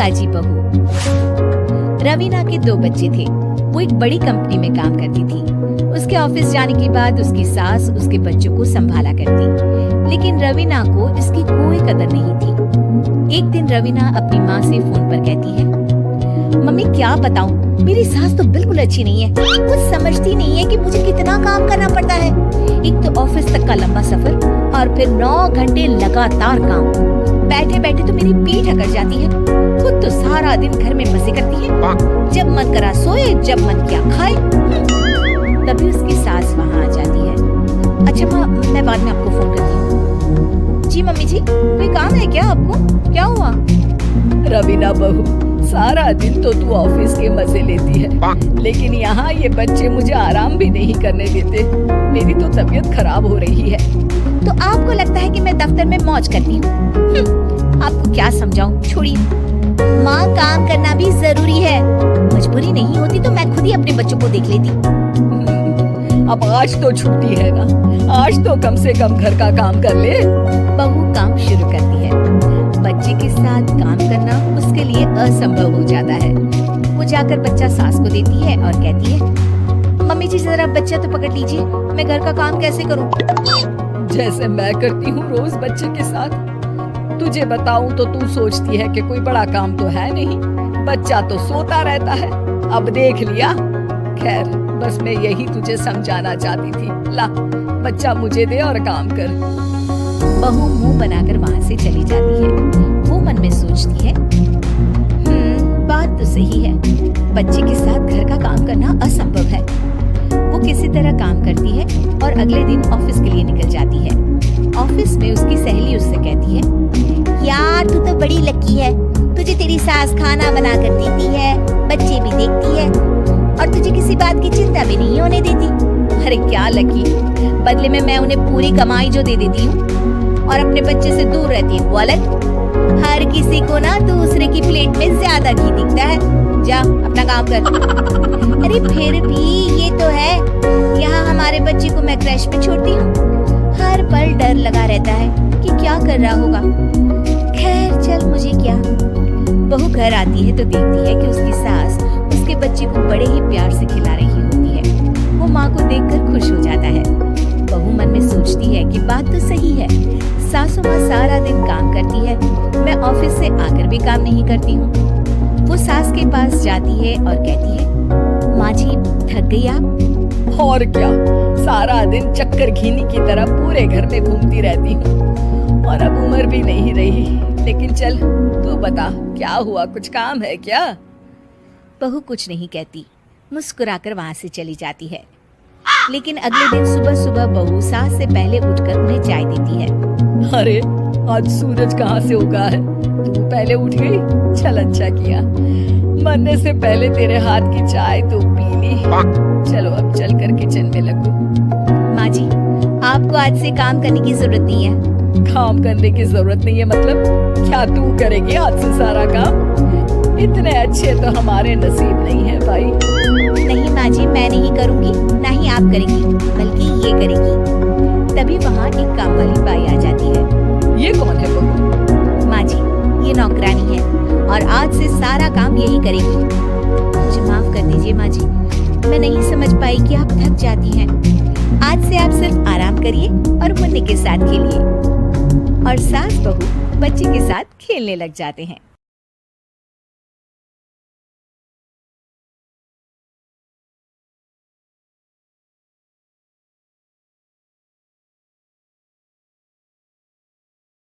काजी बहू। रवीना के 2 बच्चे थे। वो एक बड़ी कंपनी में काम करती थी। उसके ऑफिस जाने के बाद उसकी सास उसके बच्चों को संभाला करती, लेकिन रवीना को इसकी कोई कदर नहीं थी। एक दिन रवीना अपनी माँ से फोन पर कहती है, मम्मी क्या बताऊं, मेरी सास तो बिल्कुल अच्छी नहीं है। वो समझती नहीं है कि मुझे कितना काम करना पड़ता है। एक तो ऑफिस तक का लंबा सफर और फिर 9 घंटे लगातार काम। बैठे बैठे तो मेरी पीठ अकड़ जाती है। खुद तो सारा दिन घर में मजे करती है, जब मन करा सोए, जब मन किया खाए। तभी उसकी सास वहाँ आ जाती है। अच्छा माँ, मैं बाद में आपको फोन करती हूँ। जी मम्मी जी, कोई काम है क्या आपको? क्या हुआ? रवीना बहू, सारा दिन तो तू ऑफिस के मजे लेती है, लेकिन यहाँ ये बच्चे मुझे आराम भी नहीं करने देते। मेरी तो तबीयत खराब हो रही है। तो आपको लगता है कि मैं दफ्तर में मौज करती हूँ? आपको क्या समझाऊं, छोड़िए। माँ, काम करना भी जरूरी है। मजबूरी नहीं होती तो मैं खुद ही अपने बच्चों को देख लेती। अब आज तो छुट्टी है ना, आज तो कम से कम घर का काम कर ले। बहू काम शुरू करती है। बच्चे के साथ काम करना उसके लिए असंभव हो जाता है। वो जाकर बच्चा सास को देती है और कहती है, मम्मी जी जरा बच्चा तो पकड़ लीजिए, मैं घर का काम कैसे करूं? जैसे मैं करती हूँ रोज बच्चे के साथ। तुझे बताऊं तो तू सोचती है कि कोई बड़ा काम तो है नहीं, बच्चा तो सोता रहता है। अब देख लिया। खैर, बस मैं यही तुझे समझाना चाहती थी। ला, बच्चा मुझे दे और काम कर। बहू मुंह बनाकर वहाँ से चली जाती है। वो मन में सोचती है, बात तो सही है, बच्चे के साथ घर का काम करना असंभव है। वो किसी तरह काम करती है और अगले दिन ऑफिस के लिए निकल जाती है। ऑफिस में उसकी सहेली उससे कहती है, यार तू तो बड़ी लकी है, तुझे तेरी सास खाना बना कर देती है, बच्चे भी देखती है और तुझे किसी बात की चिंता भी नहीं होने देती। अरे क्या लकी, बदले में मैं उन्हें पूरी कमाई जो दे देती हूँ और अपने बच्चे से दूर रहती हूँ, वो अलग। हर किसी को ना दूसरे की प्लेट में ज्यादा घी दिखता है। जा अपना काम कर। अरे फिर भी ये तो है, यहाँ हमारे बच्चे को मैं क्रैश में छोड़ती हूँ। हर पल डर लगा रहता है कि क्या कर रहा होगा। खैर चल, मुझे क्या। बहू घर आती है तो देखती है कि उसकी सास उसके बच्चे को बड़े ही प्यार से खिला रही होती है। वो माँ को देखकर खुश हो जाता है। बहू मन में सोचती है कि बात तो सही है, सासू माँ सारा दिन काम करती है, मैं ऑफिस से आकर भी काम नहीं करती हूँ। वो सास के पास जाती है और कहती है, माँ जी थक गई आप? और क्या, सारा दिन चक्कर घीनी की तरह पूरे घर में घूमती रहती हूँ और अब उम्र भी नहीं रही। लेकिन चल तू बता, क्या हुआ, कुछ काम है क्या? बहू कुछ नहीं कहती, मुस्कुराकर वहाँ से चली जाती है। लेकिन अगले दिन सुबह सुबह बहू सास से पहले उठकर उन्हें चाय देती है। अरे आज सूरज कहाँ से उगा है, तू पहले उठ गई, चल अच्छा किया। मरने से पहले तेरे हाथ की चाय तो पी ली। चलो अब चल कर किचन में लगो। माँ जी, आपको आज से काम करने की जरूरत नहीं है। काम करने की जरूरत नहीं है मतलब? क्या तू करेगी आज से सारा काम? इतने अच्छे तो हमारे नसीब नहीं है भाई। नहीं माँ जी, मैं नहीं करूँगी, ना ही आप करेंगी, बल्कि ये करेगी। तभी वहाँ एक काम वाली बाई आ जाती है। ये कौन है बहू? माँ जी, ये नौकरानी है और आज से सारा काम यही करेगी। मुझे माफ कर दीजिए माँ जी, मैं नहीं समझ पाई कि आप थक जाती हैं। आज से आप सिर्फ आराम करिए और मुन्नी के साथ खेलिए। और सास बहू बच्चे के साथ खेलने लग जाते हैं।